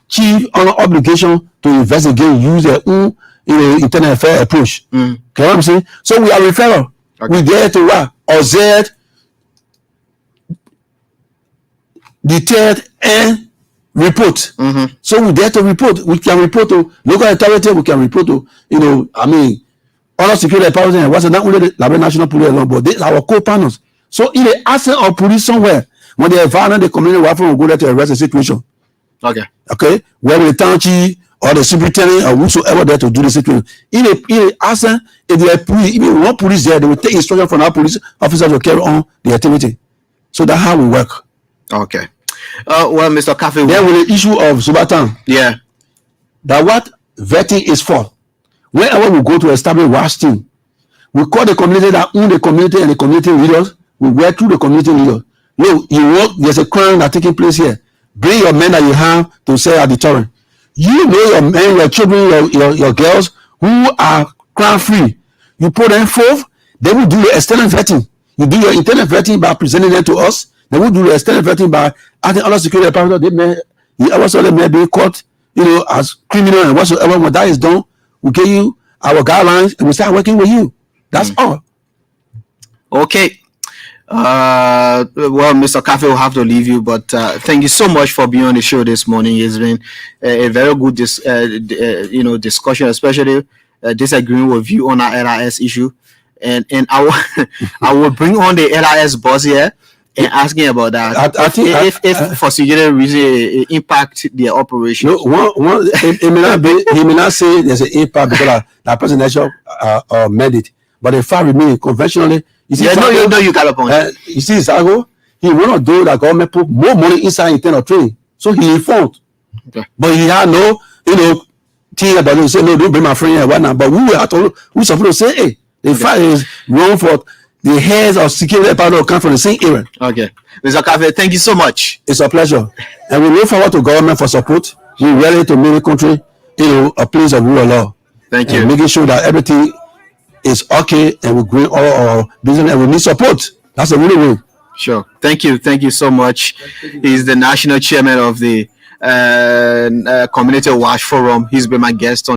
chief on obligation to investigate, use their own internal affair approach. Okay, what I'm saying? So we are referral. Okay. We there to what? Observe, detect, and report. So we there to report. We can report to local authority. We can report to other security departments. And what's not only the Liberia National Police alone, but they are our co-partners. So in the absence of police somewhere, when they are violent, the community will go there to arrest the situation. Okay. Whether the town chief or the superintendent or whosoever there to do the situation. In the absence, if there are police, even one police there, they will take instruction from our police officers to carry on the activity. So that's how we work. Okay. Well, Mr. Cafe. Then with the issue of Zubatan. Yeah. That what vetting is for. Whenever we go to establish watch team, we call the community that own the community and the community leaders. We work through the community leaders. Look, there's a crime that's taking place here. Bring your men that you have to say at deterrent. You know your men, your children, your girls who are crime free. You put them forth, they will do the external vetting. You do your internal vetting by presenting them to us. They will do the external vetting by asking other security departments. They may be caught, as criminal and whatsoever. When that is done, we give you our guidelines and we start working with you. That's all. Okay. Well, Mr. Cafe will have to leave you, but thank you so much for being on the show this morning. It's been a very good discussion, especially disagreeing with you on our LRS issue. And I will bring on the LRS boss here and asking about that. If for security reason it impact their operation. No, he may not say there's an impact because that person actually made it. But the fact remains conventionally. You see, you got a point. You see, Zago, he will not do that government put more money inside internal training. So he informed. Okay. But he had no, thing about it. Say, no, don't bring my friend here, whatnot. But we supposed to say, hey, the fact is wrong for the heads of security department come from the same area. Okay. Mr. Cafe, thank you so much. It's a pleasure. And we look forward to government for support. We're ready to make the country, a place of rule of law. Thank you. And making sure that everything is okay and we bring all our business and we need support. That's the really way. Sure. Thank you so much. He's the national chairman of the Community Watch Forum. He's been my guest on